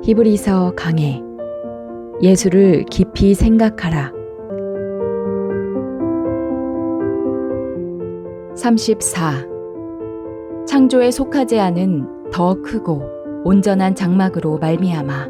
히브리서 강해. 예수를 깊이 생각하라. 34. 창조에 속하지 않은 더 크고 온전한 장막으로 말미암아.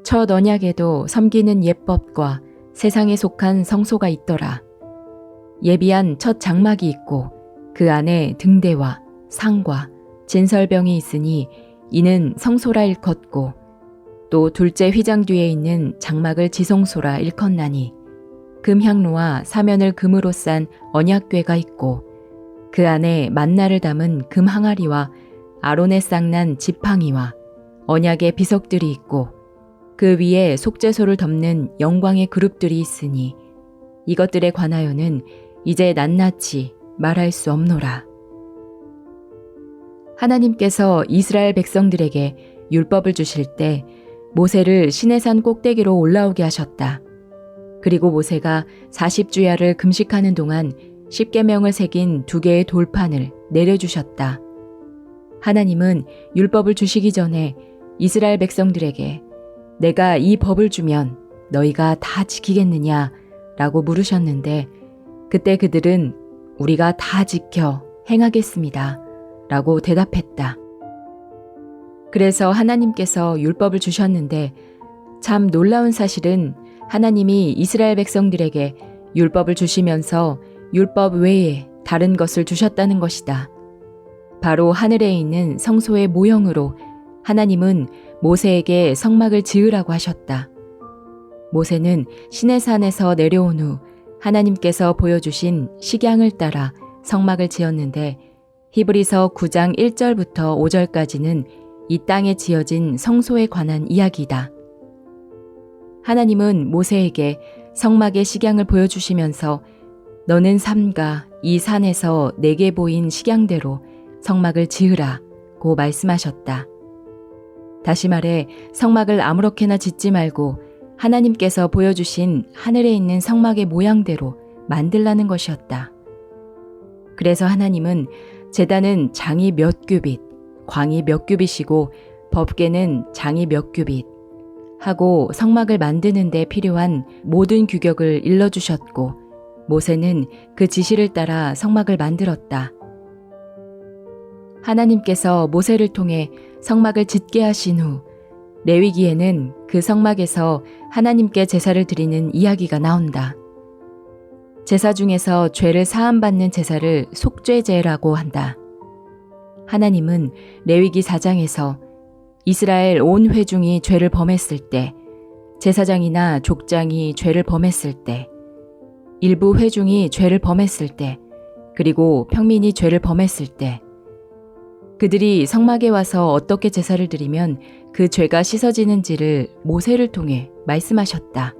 첫 언약에도 섬기는 예법과 세상에 속한 성소가 있더라. 예비한 첫 장막이 있고 그 안에 등대와 상과 진설병이 있으니 이는 성소라 일컫고, 또 둘째 휘장 뒤에 있는 장막을 지성소라 일컫나니 금향로와 사면을 금으로 싼 언약궤가 있고 그 안에 만나를 담은 금 항아리와 아론의 쌍난 지팡이와 언약의 비석들이 있고 그 위에 속죄소를 덮는 영광의 그룹들이 있으니 이것들에 관하여는 이제 낱낱이 말할 수 없노라. 하나님께서 이스라엘 백성들에게 율법을 주실 때 모세를 시내산 꼭대기로 올라오게 하셨다. 그리고 모세가 40주야를 금식하는 동안 십계명을 새긴 2개의 돌판을 내려주셨다. 하나님은 율법을 주시기 전에 이스라엘 백성들에게 내가 이 법을 주면 너희가 다 지키겠느냐? 라고 물으셨는데 그때 그들은 우리가 다 지켜 행하겠습니다. 라고 대답했다. 그래서 하나님께서 율법을 주셨는데 참 놀라운 사실은 하나님이 이스라엘 백성들에게 율법을 주시면서 율법 외에 다른 것을 주셨다는 것이다. 바로 하늘에 있는 성소의 모형으로 하나님은 모세에게 성막을 지으라고 하셨다. 모세는 시내산에서 내려온 후 하나님께서 보여주신 식양을 따라 성막을 지었는데 히브리서 9장 1절부터 5절까지는 이 땅에 지어진 성소에 관한 이야기다. 하나님은 모세에게 성막의 식양을 보여주시면서 너는 삼가 이 산에서 내게 보인 식양대로 성막을 지으라고 말씀하셨다. 다시 말해 성막을 아무렇게나 짓지 말고 하나님께서 보여주신 하늘에 있는 성막의 모양대로 만들라는 것이었다. 그래서 하나님은 제단은 장이 몇 규빗, 광이 몇 규빗이고 법궤는 장이 몇 규빗 하고 성막을 만드는 데 필요한 모든 규격을 일러주셨고 모세는 그 지시를 따라 성막을 만들었다. 하나님께서 모세를 통해 성막을 짓게 하신 후 레위기에는 그 성막에서 하나님께 제사를 드리는 이야기가 나온다. 제사 중에서 죄를 사함받는 제사를 속죄제라고 한다. 하나님은 레위기 4장에서 이스라엘 온 회중이 죄를 범했을 때, 제사장이나 족장이 죄를 범했을 때, 일부 회중이 죄를 범했을 때, 그리고 평민이 죄를 범했을 때, 그들이 성막에 와서 어떻게 제사를 드리면 그 죄가 씻어지는지를 모세를 통해 말씀하셨다.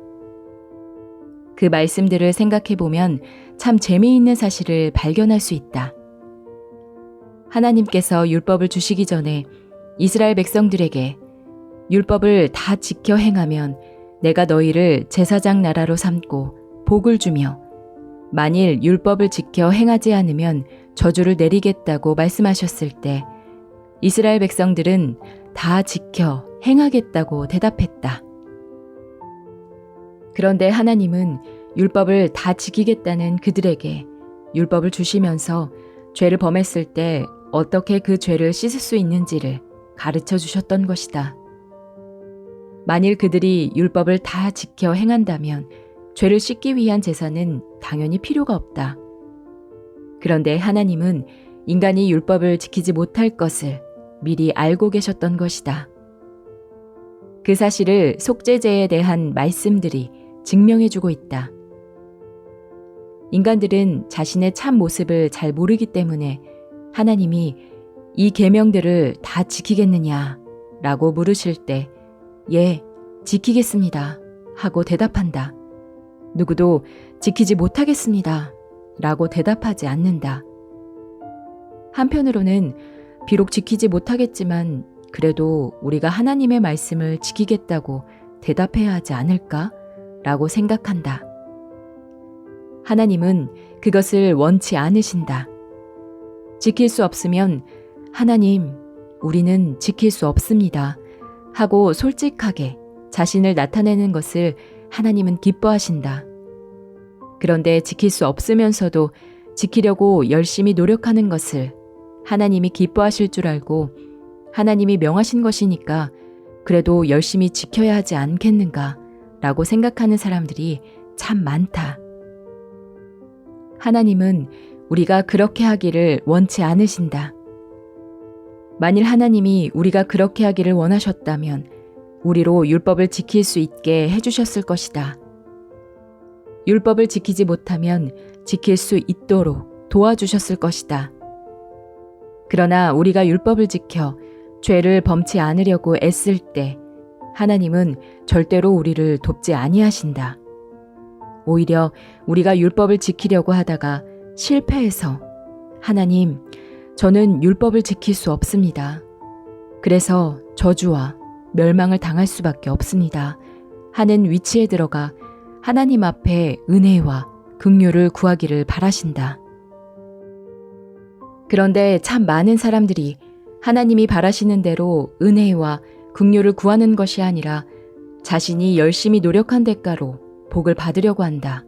그 말씀들을 생각해보면 참 재미있는 사실을 발견할 수 있다. 하나님께서 율법을 주시기 전에 이스라엘 백성들에게 율법을 다 지켜 행하면 내가 너희를 제사장 나라로 삼고 복을 주며 만일 율법을 지켜 행하지 않으면 저주를 내리겠다고 말씀하셨을 때 이스라엘 백성들은 다 지켜 행하겠다고 대답했다. 그런데 하나님은 율법을 다 지키겠다는 그들에게 율법을 주시면서 죄를 범했을 때 어떻게 그 죄를 씻을 수 있는지를 가르쳐 주셨던 것이다. 만일 그들이 율법을 다 지켜 행한다면 죄를 씻기 위한 제사는 당연히 필요가 없다. 그런데 하나님은 인간이 율법을 지키지 못할 것을 미리 알고 계셨던 것이다. 그 사실을 속죄제에 대한 말씀들이 증명해주고 있다. 인간들은 자신의 참 모습을 잘 모르기 때문에 하나님이 이 계명들을 다 지키겠느냐 라고 물으실 때 예, 지키겠습니다 하고 대답한다. 누구도 지키지 못하겠습니다 라고 대답하지 않는다. 한편으로는 비록 지키지 못하겠지만 그래도 우리가 하나님의 말씀을 지키겠다고 대답해야 하지 않을까? 라고 생각한다. 하나님은 그것을 원치 않으신다. 지킬 수 없으면 하나님, 우리는 지킬 수 없습니다 하고 솔직하게 자신을 나타내는 것을 하나님은 기뻐하신다. 그런데 지킬 수 없으면서도 지키려고 열심히 노력하는 것을 하나님이 기뻐하실 줄 알고 하나님이 명하신 것이니까 그래도 열심히 지켜야 하지 않겠는가 라고 생각하는 사람들이 참 많다. 하나님은 우리가 그렇게 하기를 원치 않으신다. 만일 하나님이 우리가 그렇게 하기를 원하셨다면 우리로 율법을 지킬 수 있게 해주셨을 것이다. 율법을 지키지 못하면 지킬 수 있도록 도와주셨을 것이다. 그러나 우리가 율법을 지켜 죄를 범치 않으려고 애쓸 때 하나님은 절대로 우리를 돕지 아니하신다. 오히려 우리가 율법을 지키려고 하다가 실패해서 하나님, 저는 율법을 지킬 수 없습니다. 그래서 저주와 멸망을 당할 수밖에 없습니다 하는 위치에 들어가 하나님 앞에 은혜와 긍휼을 구하기를 바라신다. 그런데 참 많은 사람들이 하나님이 바라시는 대로 은혜와 긍휼을 구하는 것이 아니라 자신이 열심히 노력한 대가로 복을 받으려고 한다.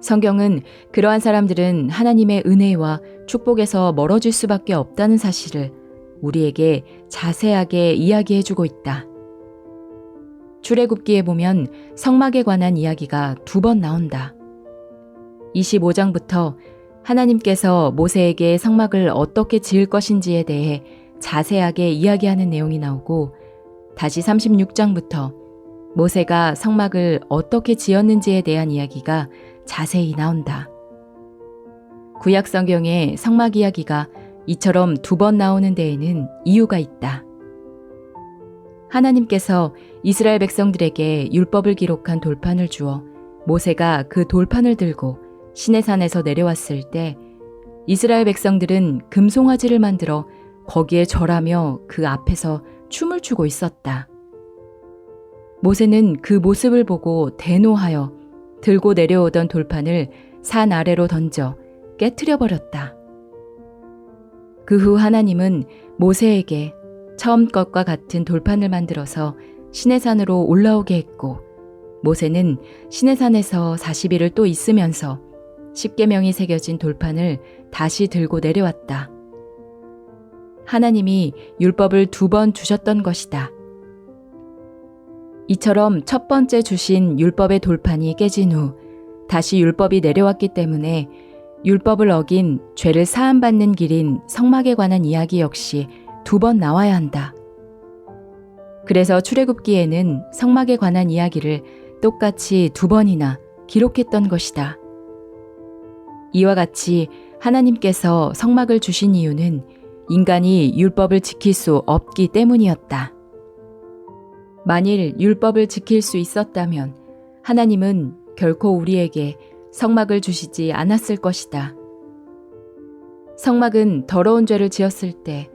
성경은 그러한 사람들은 하나님의 은혜와 축복에서 멀어질 수밖에 없다는 사실을 우리에게 자세하게 이야기해주고 있다. 출애굽기에 보면 성막에 관한 이야기가 2번 나온다. 25장부터 하나님께서 모세에게 성막을 어떻게 지을 것인지에 대해 자세하게 이야기하는 내용이 나오고 다시 36장부터 모세가 성막을 어떻게 지었는지에 대한 이야기가 자세히 나온다. 구약 성경에 성막 이야기가 이처럼 2번 나오는 데에는 이유가 있다. 하나님께서 이스라엘 백성들에게 율법을 기록한 돌판을 주어 모세가 그 돌판을 들고 시내산에서 내려왔을 때 이스라엘 백성들은 금송아지를 만들어 거기에 절하며 그 앞에서 춤을 추고 있었다. 모세는 그 모습을 보고 대노하여 들고 내려오던 돌판을 산 아래로 던져 깨트려 버렸다. 그 후 하나님은 모세에게 처음 것과 같은 돌판을 만들어서 시내산으로 올라오게 했고 모세는 시내산에서 40일을 또 있으면서 십계명이 새겨진 돌판을 다시 들고 내려왔다. 하나님이 율법을 2번 주셨던 것이다. 이처럼 첫 번째 주신 율법의 돌판이 깨진 후 다시 율법이 내려왔기 때문에 율법을 어긴 죄를 사함받는 길인 성막에 관한 이야기 역시 2번 나와야 한다. 그래서 출애굽기에는 성막에 관한 이야기를 똑같이 2번이나 기록했던 것이다. 이와 같이 하나님께서 성막을 주신 이유는 인간이 율법을 지킬 수 없기 때문이었다. 만일 율법을 지킬 수 있었다면 하나님은 결코 우리에게 성막을 주시지 않았을 것이다. 성막은 더러운 죄를 지었을 때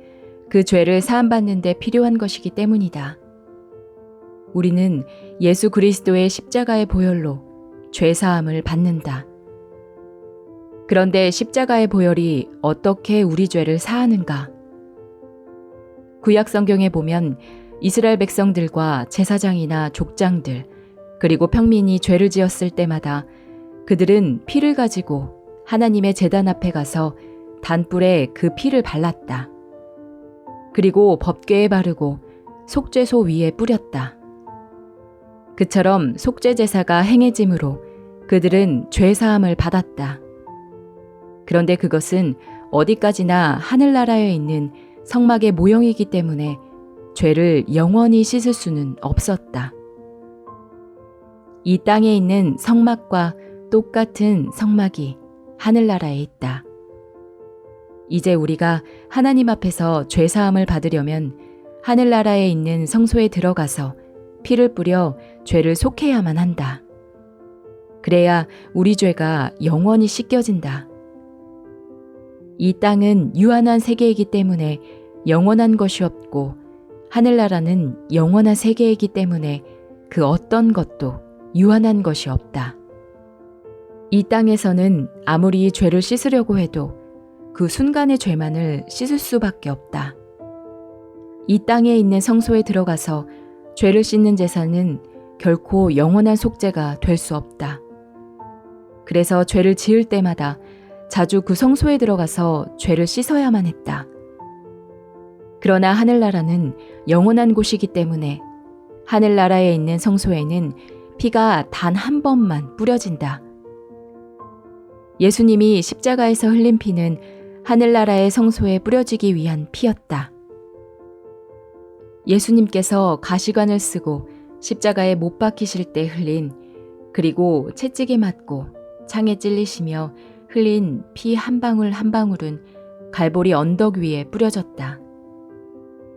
그 죄를 사함받는 데 필요한 것이기 때문이다. 우리는 예수 그리스도의 십자가의 보혈로 죄 사함을 받는다. 그런데 십자가의 보혈이 어떻게 우리 죄를 사하는가? 구약 성경에 보면 이스라엘 백성들과 제사장이나 족장들 그리고 평민이 죄를 지었을 때마다 그들은 피를 가지고 하나님의 제단 앞에 가서 단불에 그 피를 발랐다. 그리고 법궤에 바르고 속죄소 위에 뿌렸다. 그처럼 속죄 제사가 행해짐으로 그들은 죄 사함을 받았다. 그런데 그것은 어디까지나 하늘나라에 있는 성막의 모형이기 때문에 죄를 영원히 씻을 수는 없었다. 이 땅에 있는 성막과 똑같은 성막이 하늘나라에 있다. 이제 우리가 하나님 앞에서 죄 사함을 받으려면 하늘나라에 있는 성소에 들어가서 피를 뿌려 죄를 속해야만 한다. 그래야 우리 죄가 영원히 씻겨진다. 이 땅은 유한한 세계이기 때문에 영원한 것이 없고 하늘나라는 영원한 세계이기 때문에 그 어떤 것도 유한한 것이 없다. 이 땅에서는 아무리 죄를 씻으려고 해도 그 순간의 죄만을 씻을 수밖에 없다. 이 땅에 있는 성소에 들어가서 죄를 씻는 제사는 결코 영원한 속죄가 될 수 없다. 그래서 죄를 지을 때마다 자주 그 성소에 들어가서 죄를 씻어야만 했다. 그러나 하늘나라는 영원한 곳이기 때문에 하늘나라에 있는 성소에는 피가 단 한 번만 뿌려진다. 예수님이 십자가에서 흘린 피는 하늘나라의 성소에 뿌려지기 위한 피였다. 예수님께서 가시관을 쓰고 십자가에 못 박히실 때 흘린, 그리고 채찍에 맞고 창에 찔리시며 흘린 피 한 방울 한 방울은 갈보리 언덕 위에 뿌려졌다.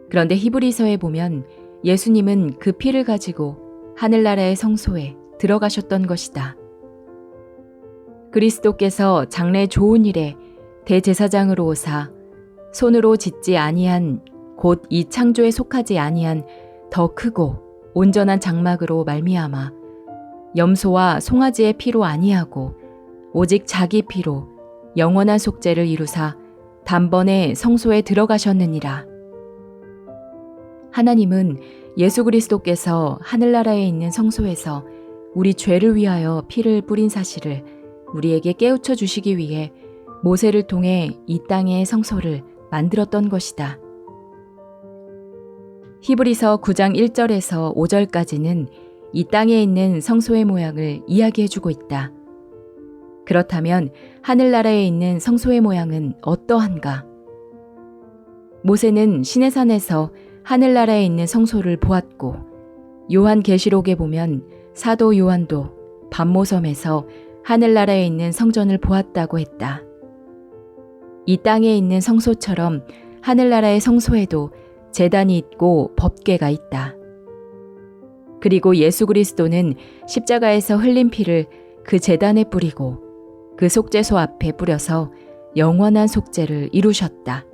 그런데 히브리서에 보면 예수님은 그 피를 가지고 하늘나라의 성소에 들어가셨던 것이다. 그리스도께서 장래 좋은 일에 대제사장으로 오사 손으로 짓지 아니한, 곧 이 창조에 속하지 아니한 더 크고 온전한 장막으로 말미암아 염소와 송아지의 피로 아니하고 오직 자기 피로 영원한 속죄를 이루사 단번에 성소에 들어가셨느니라. 하나님은 예수 그리스도께서 하늘나라에 있는 성소에서 우리 죄를 위하여 피를 뿌린 사실을 우리에게 깨우쳐 주시기 위해 모세를 통해 이 땅의 성소를 만들었던 것이다. 히브리서 9장 1절에서 5절까지는 이 땅에 있는 성소의 모양을 이야기해주고 있다. 그렇다면 하늘나라에 있는 성소의 모양은 어떠한가? 모세는 시내산에서 하늘나라에 있는 성소를 보았고, 요한계시록에 보면 사도 요한도 반모섬에서 하늘나라에 있는 성전을 보았다고 했다. 이 땅에 있는 성소처럼 하늘나라의 성소에도 제단이 있고 법궤가 있다. 그리고 예수 그리스도는 십자가에서 흘린 피를 그 제단에 뿌리고 그 속죄소 앞에 뿌려서 영원한 속죄를 이루셨다.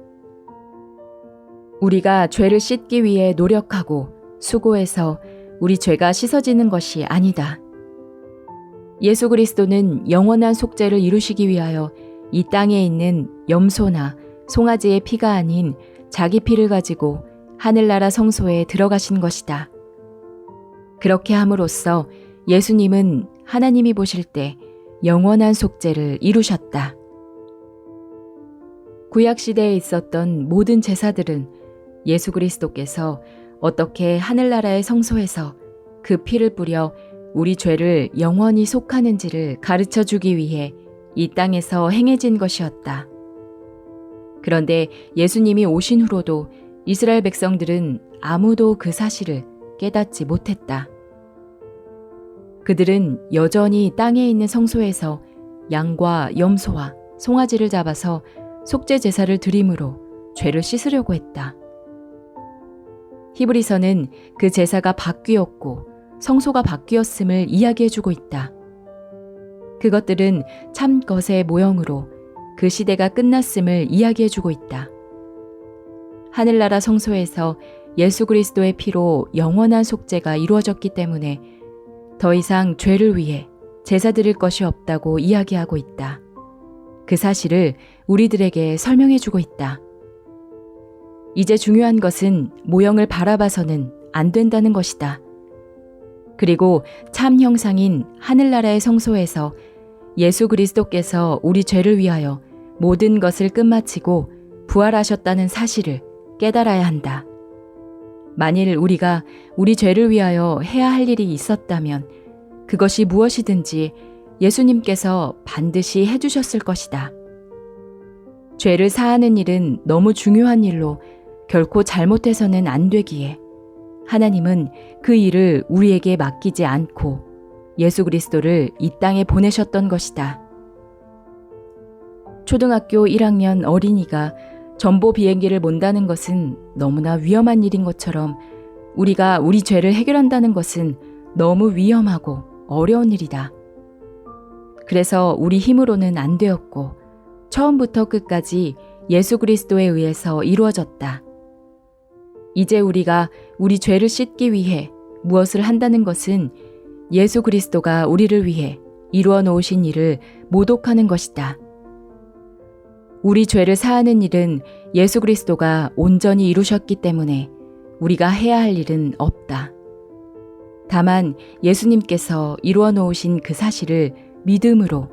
우리가 죄를 씻기 위해 노력하고 수고해서 우리 죄가 씻어지는 것이 아니다. 예수 그리스도는 영원한 속죄를 이루시기 위하여 이 땅에 있는 염소나 송아지의 피가 아닌 자기 피를 가지고 하늘나라 성소에 들어가신 것이다. 그렇게 함으로써 예수님은 하나님이 보실 때 영원한 속죄를 이루셨다. 구약시대에 있었던 모든 제사들은 예수 그리스도께서 어떻게 하늘나라의 성소에서 그 피를 뿌려 우리 죄를 영원히 속하는지를 가르쳐 주기 위해 이 땅에서 행해진 것이었다. 그런데 예수님이 오신 후로도 이스라엘 백성들은 아무도 그 사실을 깨닫지 못했다. 그들은 여전히 땅에 있는 성소에서 양과 염소와 송아지를 잡아서 속죄 제사를 드림으로 죄를 씻으려고 했다. 히브리서는 그 제사가 바뀌었고 성소가 바뀌었음을 이야기해주고 있다. 그것들은 참 것의 모형으로 그 시대가 끝났음을 이야기해주고 있다. 하늘나라 성소에서 예수 그리스도의 피로 영원한 속죄가 이루어졌기 때문에 더 이상 죄를 위해 제사 드릴 것이 없다고 이야기하고 있다. 그 사실을 우리들에게 설명해주고 있다. 이제 중요한 것은 모형을 바라봐서는 안 된다는 것이다. 그리고 참 형상인 하늘나라의 성소에서 예수 그리스도께서 우리 죄를 위하여 모든 것을 끝마치고 부활하셨다는 사실을 깨달아야 한다. 만일 우리가 우리 죄를 위하여 해야 할 일이 있었다면 그것이 무엇이든지 예수님께서 반드시 해주셨을 것이다. 죄를 사하는 일은 너무 중요한 일로 결코 잘못해서는 안 되기에 하나님은 그 일을 우리에게 맡기지 않고 예수 그리스도를 이 땅에 보내셨던 것이다. 초등학교 1학년 어린이가 전보 비행기를 몬다는 것은 너무나 위험한 일인 것처럼 우리가 우리 죄를 해결한다는 것은 너무 위험하고 어려운 일이다. 그래서 우리 힘으로는 안 되었고 처음부터 끝까지 예수 그리스도에 의해서 이루어졌다. 이제 우리가 우리 죄를 씻기 위해 무엇을 한다는 것은 예수 그리스도가 우리를 위해 이루어 놓으신 일을 모독하는 것이다. 우리 죄를 사하는 일은 예수 그리스도가 온전히 이루셨기 때문에 우리가 해야 할 일은 없다. 다만 예수님께서 이루어 놓으신 그 사실을 믿음으로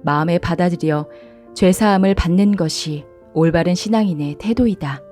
마음에 받아들여 죄사함을 받는 것이 올바른 신앙인의 태도이다.